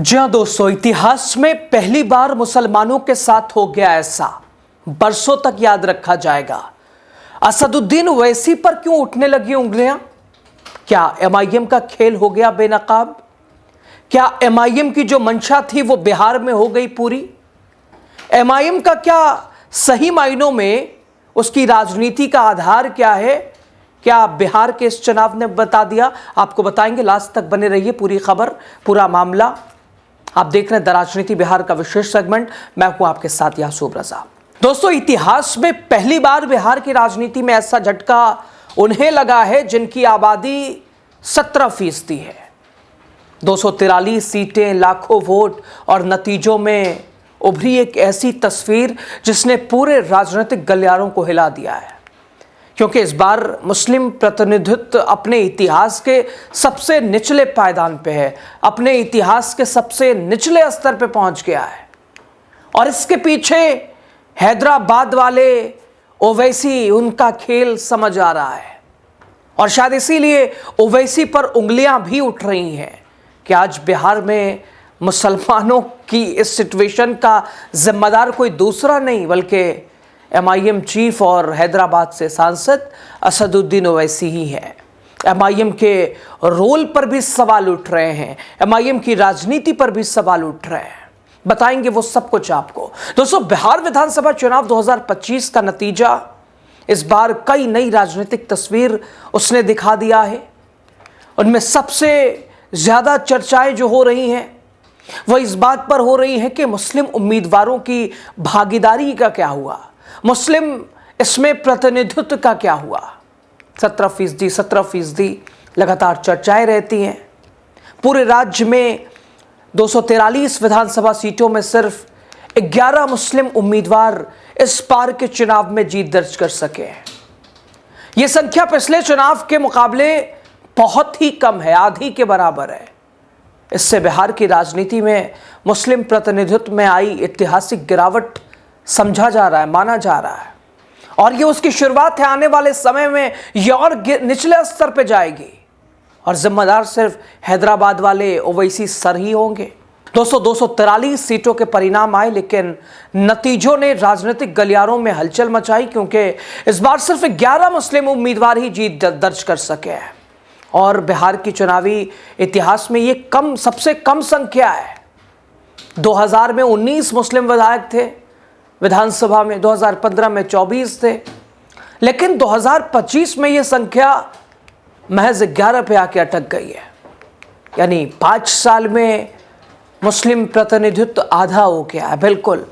जी हाँ दोस्तों, इतिहास में पहली बार मुसलमानों के साथ हो गया ऐसा, बरसों तक याद रखा जाएगा। असदुद्दीन ओवैसी पर क्यों उठने लगी उंगलियां? क्या एमआईएम का खेल हो गया बेनकाब? क्या एमआईएम की जो मंशा थी वो बिहार में हो गई पूरी? एमआईएम का क्या सही मायनों में उसकी राजनीति का आधार क्या है? क्या बिहार के इस चुनाव ने बता दिया? आपको बताएंगे, लास्ट तक बने रहिए। पूरी खबर, पूरा मामला आप देख रहे हैं द राजनीति बिहार का विशेष सेगमेंट। मैं हूं आपके साथ यासूब रजा। दोस्तों, इतिहास में पहली बार बिहार की राजनीति में ऐसा झटका उन्हें लगा है जिनकी आबादी 17% है। 243 सीटें, लाखों वोट और नतीजों में उभरी एक ऐसी तस्वीर जिसने पूरे राजनीतिक गलियारों को हिला दिया है। क्योंकि इस बार मुस्लिम प्रतिनिधित्व अपने इतिहास के सबसे निचले पायदान पे है, अपने इतिहास के सबसे निचले स्तर पे पहुंच गया है। और इसके पीछे हैदराबाद वाले ओवैसी, उनका खेल समझ आ रहा है। और शायद इसीलिए ओवैसी पर उंगलियां भी उठ रही हैं कि आज बिहार में मुसलमानों की इस सिचुएशन का जिम्मेदार कोई दूसरा नहीं बल्कि एमआईएम चीफ और हैदराबाद से सांसद असदुद्दीन ओवैसी ही है। एमआईएम के रोल पर भी सवाल उठ रहे हैं, एमआईएम की राजनीति पर भी सवाल उठ रहे हैं। बताएंगे वो सब कुछ आपको। दोस्तों, बिहार विधानसभा चुनाव 2025 का नतीजा इस बार कई नई राजनीतिक तस्वीर उसने दिखा दिया है। उनमें सबसे ज्यादा चर्चाएं जो हो रही हैं वह इस बात पर हो रही हैं कि मुस्लिम उम्मीदवारों की भागीदारी का क्या हुआ, मुस्लिम इसमें प्रतिनिधित्व का क्या हुआ। 17% लगातार चर्चाएं रहती हैं। पूरे राज्य में 243 विधानसभा सीटों में सिर्फ 11 मुस्लिम उम्मीदवार इस बार के चुनाव में जीत दर्ज कर सके हैं। यह संख्या पिछले चुनाव के मुकाबले बहुत ही कम है, आधी के बराबर है। इससे बिहार की राजनीति में मुस्लिम प्रतिनिधित्व में आई ऐतिहासिक गिरावट समझा जा रहा है, माना जा रहा है। और ये उसकी शुरुआत है। आने वाले समय में ये और निचले स्तर पे जाएगी और जिम्मेदार सिर्फ हैदराबाद वाले ओवैसी सर ही होंगे। दोस्तों, 243 सीटों के परिणाम आए, लेकिन नतीजों ने राजनीतिक गलियारों में हलचल मचाई क्योंकि इस बार सिर्फ 11 मुस्लिम उम्मीदवार ही जीत दर्ज कर सके हैं। और बिहार की चुनावी इतिहास में ये सबसे कम संख्या है। 2000 में 19 मुस्लिम विधायक थे विधानसभा में, 2015 में 24 थे, लेकिन 2025 में यह संख्या महज 11 पे आके अटक गई है। यानी 5 साल में मुस्लिम प्रतिनिधित्व आधा हो गया है। बिल्कुल।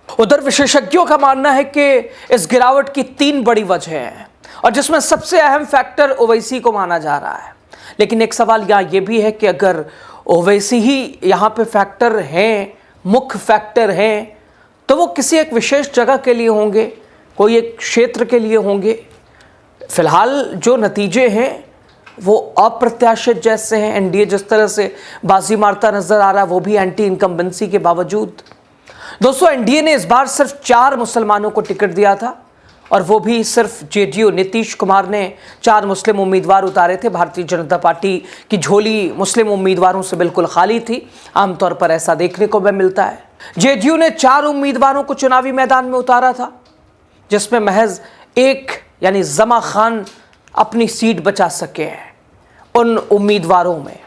उधर विशेषज्ञों का मानना है कि इस गिरावट की 3 बड़ी वजह हैं और जिसमें सबसे अहम फैक्टर ओवैसी को माना जा रहा है। लेकिन एक सवाल यहाँ यह भी है कि अगर ओवैसी ही यहाँ पे फैक्टर हैं, मुख्य फैक्टर हैं, तो वो किसी एक विशेष जगह के लिए होंगे, कोई एक क्षेत्र के लिए होंगे। फिलहाल जो नतीजे हैं वो अप्रत्याशित जैसे हैं। एनडीए जिस तरह से बाजी मारता नजर आ रहा है वो भी एंटी इनकम्बेंसी के बावजूद। दोस्तों, एनडीए ने इस बार सिर्फ 4 मुसलमानों को टिकट दिया था और वो भी सिर्फ जेडीयू नीतीश कुमार ने 4 मुस्लिम उम्मीदवार उतारे थे। भारतीय जनता पार्टी की झोली मुस्लिम उम्मीदवारों से बिल्कुल खाली थी। आमतौर पर ऐसा देखने को भी मिलता है। जेडीयू ने 4 उम्मीदवारों को चुनावी मैदान में उतारा था, जिसमें महज एक यानी जमा खान अपनी सीट बचा सके हैं उन उम्मीदवारों में।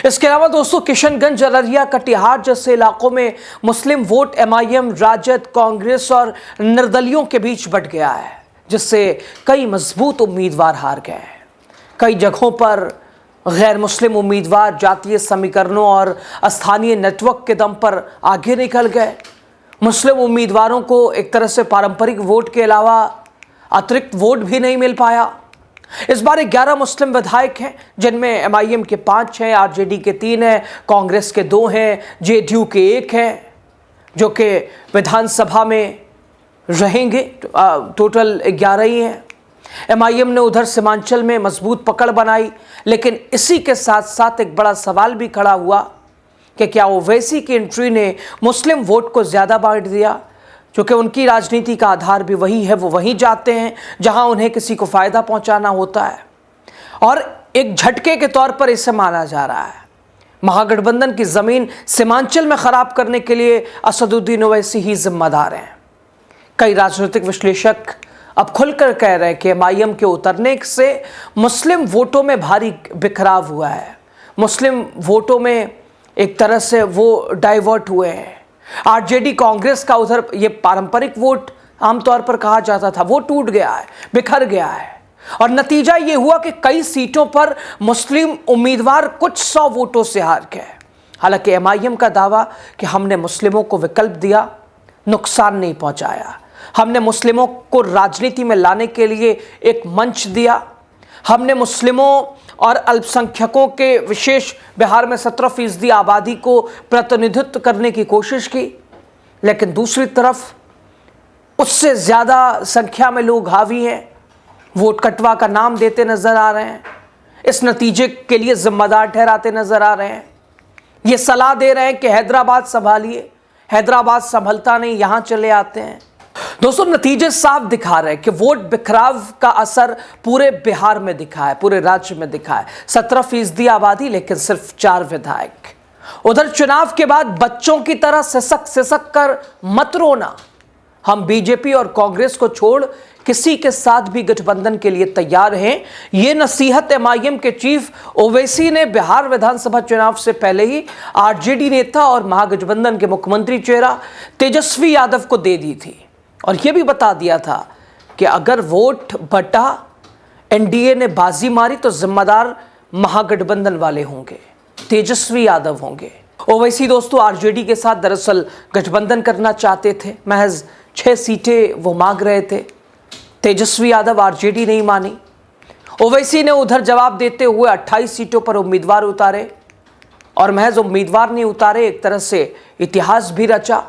इसके अलावा दोस्तों, किशनगंज, अररिया, कटिहार जैसे इलाकों में मुस्लिम वोट एमआईएम, राजद, कांग्रेस और निर्दलियों के बीच बंट गया है, जिससे कई मजबूत उम्मीदवार हार गए हैं। कई जगहों पर गैर मुस्लिम उम्मीदवार जातीय समीकरणों और स्थानीय नेटवर्क के दम पर आगे निकल गए। मुस्लिम उम्मीदवारों को एक तरह से पारंपरिक वोट के अलावा अतिरिक्त वोट भी नहीं मिल पाया। इस बार 11 मुस्लिम विधायक हैं, जिनमें एमआईएम के 5 हैं, आरजेडी के 3 हैं, कांग्रेस के 2 हैं, जेडीयू के 1 हैं, जो कि विधानसभा में रहेंगे। टोटल 11 ही हैं। एमआईएम ने उधर सीमांचल में मजबूत पकड़ बनाई, लेकिन इसी के साथ साथ एक बड़ा सवाल भी खड़ा हुआ कि क्या ओवैसी की एंट्री ने मुस्लिम वोट को ज्यादा बांट दिया, क्योंकि उनकी राजनीति का आधार भी वही है। वो वहीं जाते हैं जहां उन्हें किसी को फायदा पहुंचाना होता है। और एक झटके के तौर पर इसे माना जा रहा है। महागठबंधन की जमीन सीमांचल में खराब करने के लिए असदुद्दीन ओवैसी ही जिम्मेदार हैं। कई राजनीतिक विश्लेषक अब खुलकर कह रहे हैं कि एमआईएम के उतरने से मुस्लिम वोटों में भारी बिखराव हुआ है, मुस्लिम वोटों में एक तरह से वो डाइवर्ट हुए हैं। आरजेडी कांग्रेस का उधर ये पारंपरिक वोट आमतौर पर कहा जाता था, वो टूट गया है, बिखर गया है, और नतीजा ये हुआ कि कई सीटों पर मुस्लिम उम्मीदवार कुछ 100 वोटों से हार गए। हालांकि एमआईएम का दावा कि हमने मुस्लिमों को विकल्प दिया, नुकसान नहीं पहुंचाया, हमने मुस्लिमों को राजनीति में लाने के लिए एक मंच दिया, हमने मुस्लिमों और अल्पसंख्यकों के विशेष बिहार में 17% आबादी को प्रतिनिधित्व करने की कोशिश की, लेकिन दूसरी तरफ उससे ज़्यादा संख्या में लोग हावी हैं, वोट कटवा का नाम देते नजर आ रहे हैं, इस नतीजे के लिए जिम्मेदार ठहराते नजर आ रहे हैं, ये सलाह दे रहे हैं कि हैदराबाद संभालिए, हैदराबाद संभलता नहीं, यहां चले आते हैं। दोस्तों, नतीजे साफ दिखा रहे हैं कि वोट बिखराव का असर पूरे बिहार में दिखा है, पूरे राज्य में दिखा है। 17% आबादी, लेकिन सिर्फ 4 विधायक। उधर चुनाव के बाद बच्चों की तरह सिसक कर मत रोना, हम बीजेपी और कांग्रेस को छोड़ किसी के साथ भी गठबंधन के लिए तैयार हैं। ये नसीहत एमआईएम के चीफ ओवैसी ने बिहार विधानसभा चुनाव से पहले ही आरजेडी नेता और महागठबंधन के मुख्यमंत्री चेहरा तेजस्वी यादव को दे दी थी, और यह भी बता दिया था कि अगर वोट बटा, एनडीए ने बाजी मारी, तो जिम्मेदार महागठबंधन वाले होंगे, तेजस्वी यादव होंगे। ओवैसी दोस्तों आरजेडी के साथ दरअसल गठबंधन करना चाहते थे, महज 6 सीटें वो मांग रहे थे। तेजस्वी यादव आरजेडी नहीं मानी। ओवैसी ने उधर जवाब देते हुए 28 सीटों पर उम्मीदवार उतारे, और महज उम्मीदवार नहीं उतारे, एक तरह से इतिहास भी रचा।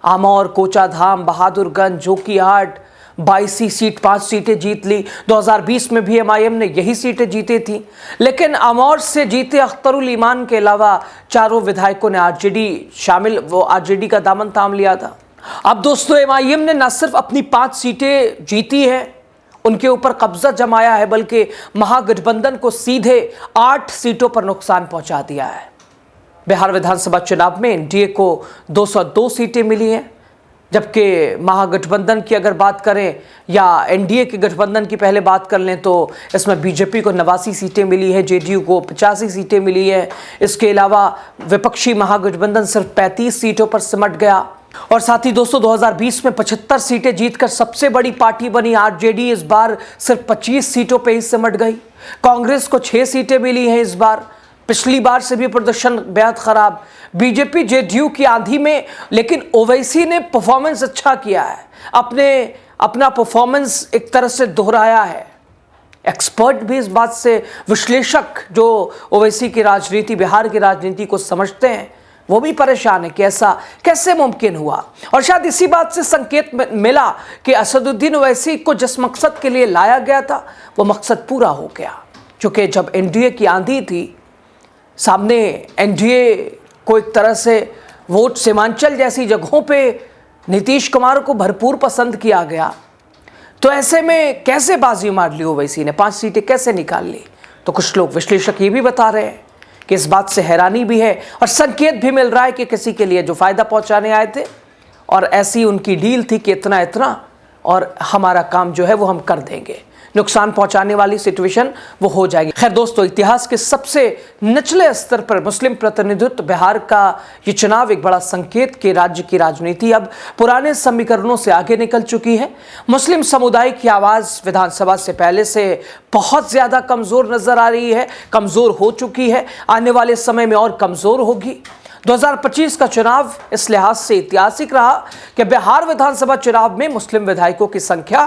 आमौर, कोचाधाम, बहादुरगंज, जोकीहाट 22 सीट, 5 सीटें जीत ली। 2020 में भी एमआईएम ने यही सीटें जीती थी, लेकिन आमौर से जीते अख्तरुल ईमान के अलावा चारों विधायकों ने आरजेडी का दामन थाम लिया था। अब दोस्तों एमआईएम ने न सिर्फ अपनी 5 सीटें जीती है, उनके ऊपर कब्जा जमाया है, बल्कि महागठबंधन को सीधे 8 सीटों पर नुकसान पहुंचा दिया है। बिहार विधानसभा चुनाव में एनडीए को 202 सीटें मिली हैं, जबकि महागठबंधन की अगर बात करें या एनडीए के गठबंधन की पहले बात कर लें तो इसमें बीजेपी को 89 सीटें मिली है, जेडीयू को 85 सीटें मिली है। इसके अलावा विपक्षी महागठबंधन सिर्फ 35 सीटों पर सिमट गया। और साथ ही दोस्तों 2020 में 75 सीटें जीतकर सबसे बड़ी पार्टी बनी आरजेडी इस बार सिर्फ 25 सीटों पर ही सिमट गई। कांग्रेस को 6 सीटें मिली हैं इस बार, पिछली बार से भी प्रदर्शन बेहद खराब। बीजेपी जेडीयू की आंधी में, लेकिन ओवैसी ने परफॉर्मेंस अच्छा किया है, अपना परफॉर्मेंस एक तरह से दोहराया है। एक्सपर्ट भी इस बात से, विश्लेषक जो ओवैसी की राजनीति, बिहार की राजनीति को समझते हैं, वो भी परेशान है कि ऐसा कैसे मुमकिन हुआ। और शायद इसी बात से संकेत मिला कि असदुद्दीन ओवैसी को जिस मकसद के लिए लाया गया था वो मकसद पूरा हो गया। क्योंकि जब एनडीए की आंधी थी सामने, एनडीए को एक तरह से वोट सीमांचल जैसी जगहों पे नीतीश कुमार को भरपूर पसंद किया गया, तो ऐसे में कैसे बाजी मार ली ओवैसी ने, 5 सीटें कैसे निकाल ली। तो कुछ लोग विश्लेषक ये भी बता रहे हैं कि इस बात से हैरानी भी है और संकेत भी मिल रहा है कि किसी के लिए जो फायदा पहुंचाने आए थे और ऐसी उनकी डील थी कि इतना इतना और हमारा काम जो है वो हम कर देंगे, नुकसान पहुंचाने वाली सिचुएशन वो हो जाएगी। खैर दोस्तों, इतिहास के सबसे निचले स्तर पर मुस्लिम प्रतिनिधित्व बिहार का ये चुनाव एक बड़ा संकेत कि राज्य की राजनीति अब पुराने समीकरणों से आगे निकल चुकी है। मुस्लिम समुदाय की आवाज़ विधानसभा से पहले से बहुत ज़्यादा कमज़ोर नज़र आ रही है, कमज़ोर हो चुकी है, आने वाले समय में और कमज़ोर होगी। 2025 का चुनाव इस लिहाज से ऐतिहासिक रहा कि बिहार विधानसभा चुनाव में मुस्लिम विधायकों की संख्या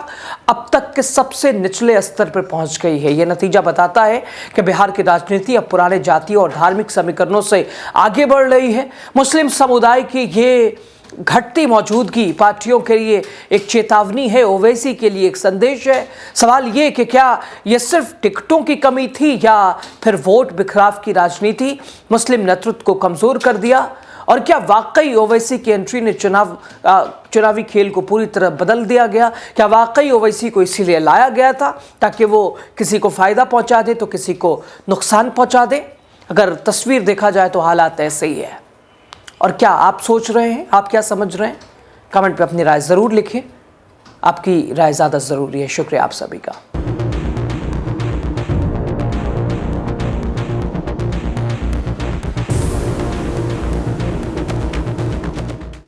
अब तक के सबसे निचले स्तर पर पहुंच गई है। यह नतीजा बताता है कि बिहार की राजनीति अब पुराने जातीय और धार्मिक समीकरणों से आगे बढ़ रही है। मुस्लिम समुदाय की ये घटती मौजूदगी पार्टियों के लिए एक चेतावनी है, ओवैसी के लिए एक संदेश है। सवाल ये कि क्या ये सिर्फ टिकटों की कमी थी या फिर वोट बिखराव की राजनीति मुस्लिम नेतृत्व को कमज़ोर कर दिया, और क्या वाकई ओवैसी की एंट्री ने चुनावी खेल को पूरी तरह बदल दिया गया? क्या वाकई ओवैसी को इसीलिए लाया गया था ताकि वो किसी को फ़ायदा पहुंचा दे तो किसी को नुकसान पहुंचा दे? अगर तस्वीर देखा जाए तो हालात ऐसे ही है। और क्या आप सोच रहे हैं, आप क्या समझ रहे हैं? कमेंट पे अपनी राय ज़रूर लिखें। आपकी राय ज़्यादा ज़रूरी है। शुक्रिया आप सभी का।